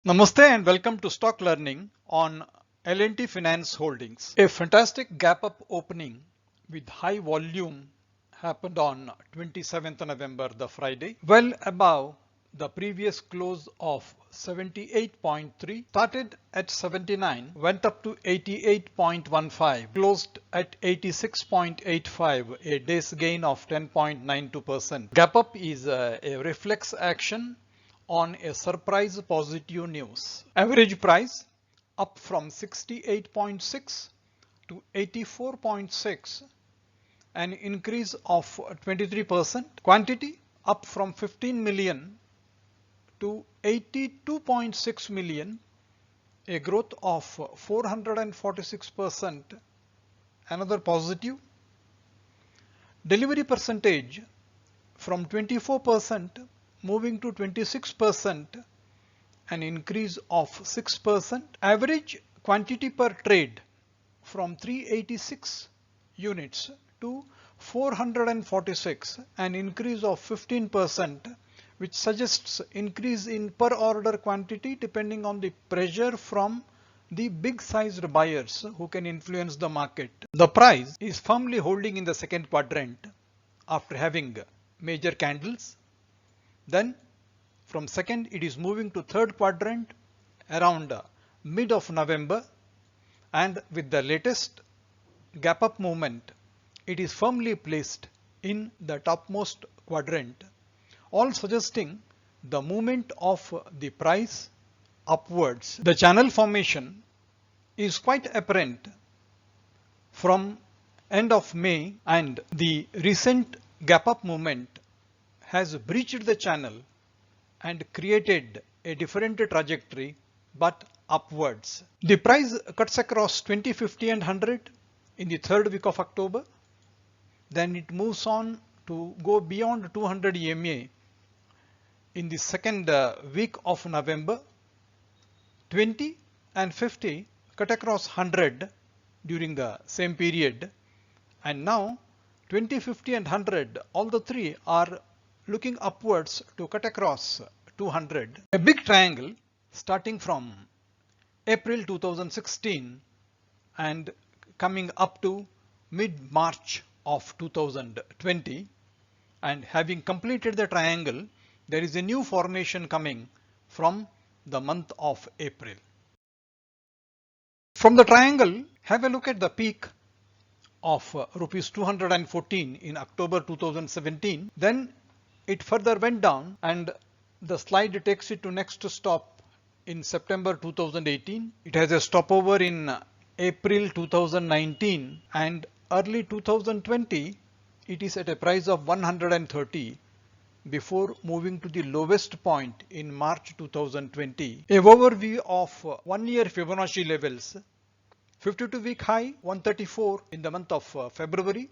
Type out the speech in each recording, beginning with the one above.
Namaste and welcome to Stock Learning on L&T Finance Holdings. A fantastic gap up opening with high volume happened on 27th November, the Friday, well above the previous close of 78.3, started at 79, went up to 88.15, closed at 86.85, a day's gain of 10.92%. Gap up is a reflex action on a surprise positive news. Average price up from 68.6 to 84.6, an increase of 23%. Quantity up from 15 million to 82.6 million, a growth of 446%, another positive. Delivery percentage from 24% moving to 26%, an increase of 6%. Average quantity per trade from 386 units to 446, an increase of 15%, which suggests increase in per order quantity depending on the pressure from the big sized buyers who can influence the market. The price is firmly holding in the second quadrant after having major candles. Then from second it is moving to third quadrant around mid of November, and with the latest gap up movement it is firmly placed in the topmost quadrant, all suggesting the movement of the price upwards. The channel formation is quite apparent from end of May, and the recent gap up movement has breached the channel and created a different trajectory but upwards. The price cuts across 20, 50 and 100 in the third week of October. Then it moves on to go beyond 200 EMA in the second week of November. 20 and 50 cut across 100 during the same period, and now 20, 50 and 100, all the three are looking upwards to cut across 200. A big triangle starting from April 2016 and coming up to mid-March of 2020, and having completed the triangle, there is a new formation coming from the month of April. From the triangle, have a look at the peak of rupees 214 in October 2017. Then it further went down and the slide takes it to next stop in September 2018. It has a stopover in April 2019, and early 2020 it is at a price of 130 before moving to the lowest point in March 2020. A overview of 1 year Fibonacci levels. 52-week high 134 in the month of February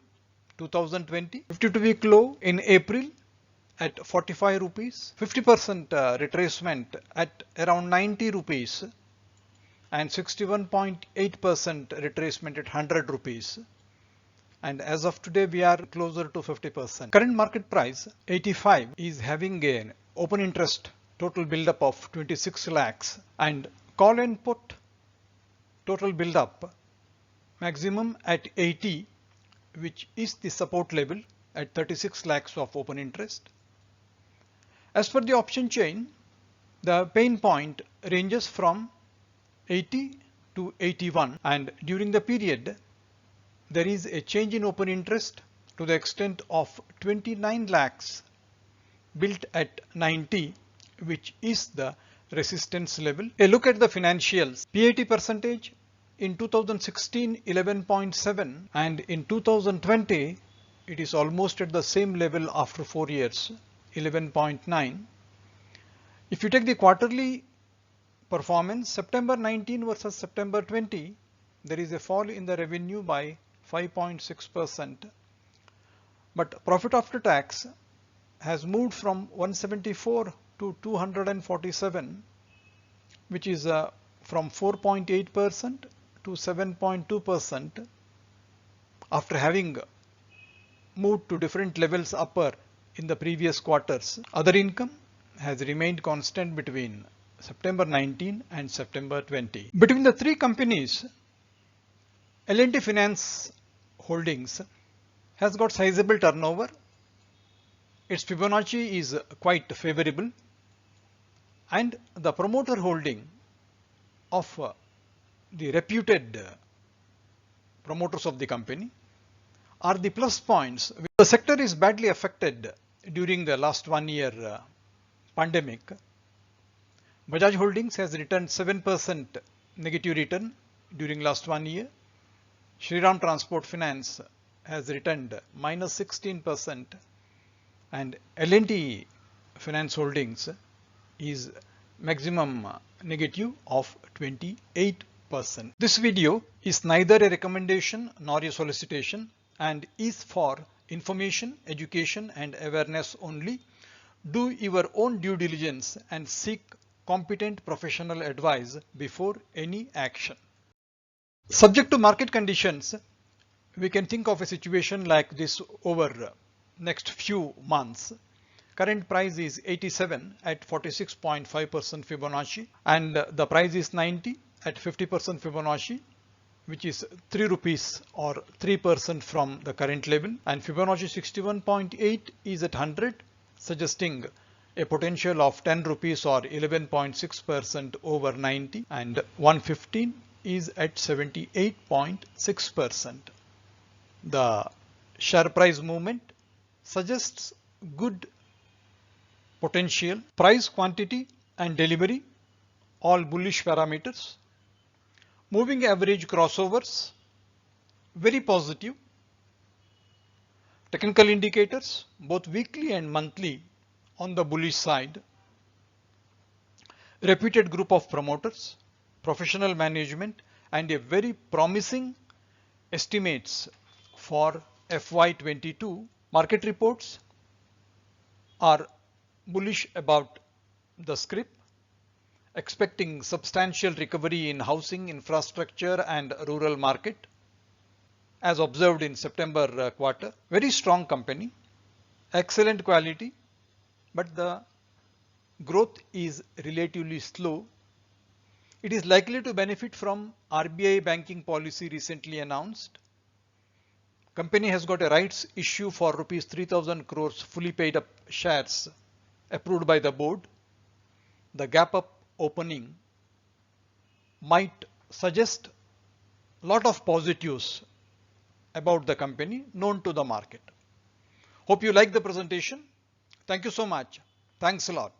2020. 52-week low in April at 45 rupees. 50% retracement at around 90 rupees and 61.8% retracement at 100 rupees. And as of today we are closer to 50%. Current market price 85 is having an open interest total buildup of 26 lakhs and call and put total buildup maximum at 80, which is the support level at 36 lakhs of open interest. As per the option chain, the pain point ranges from 80 to 81, and during the period there is a change in open interest to the extent of 29 lakhs built at 90, which is the resistance level. A look at the financials. PAT percentage in 2016 11.7, and in 2020 it is almost at the same level after 4 years, 11.9. If you take the quarterly performance, September 19 versus September 20, there is a fall in the revenue by 5.6%, but profit after tax has moved from 174 to 247, which is from 4.8% to 7.2% after having moved to different levels upper in the previous quarters. Other income has remained constant between September 19 and September 20. Between the three companies, L&T Finance Holdings has got sizable turnover. Its Fibonacci is quite favorable, and the promoter holding of the reputed promoters of the company are the plus points. The sector is badly affected during the last 1 year pandemic. Bajaj Holdings has returned 7% negative return during last 1 year. Shriram Transport Finance has returned minus 16%, and L&T Finance Holdings is maximum negative of 28%. This video is neither a recommendation nor a solicitation and is for information, education and awareness only. Do your own due diligence and seek competent professional advice before any action. Subject to market conditions, we can think of a situation like this over next few months. Current price is 87 at 46.5% Fibonacci, and the price is 90 at 50% Fibonacci, which is 3 rupees or 3% from the current level, and Fibonacci 61.8 is at 100, suggesting a potential of 10 rupees or 11.6% over 90, and 115 is at 78.6%. The share price movement suggests good potential. Price, quantity and delivery, all bullish parameters. Moving average crossovers, very positive. Technical indicators, both weekly and monthly, on the bullish side. Reputed group of promoters, professional management and a very promising estimates for FY22. Market reports are bullish about the script, expecting substantial recovery in housing, infrastructure and rural market as observed in September quarter. Very strong company, excellent quality, but the growth is relatively slow. It is likely to benefit from RBI banking policy recently announced. Company has got a rights issue for rupees 3,000 crores fully paid up shares approved by the board. The gap up opening might suggest a lot of positives about the company known to the market. Hope you like the presentation. Thank you so much. Thanks a lot.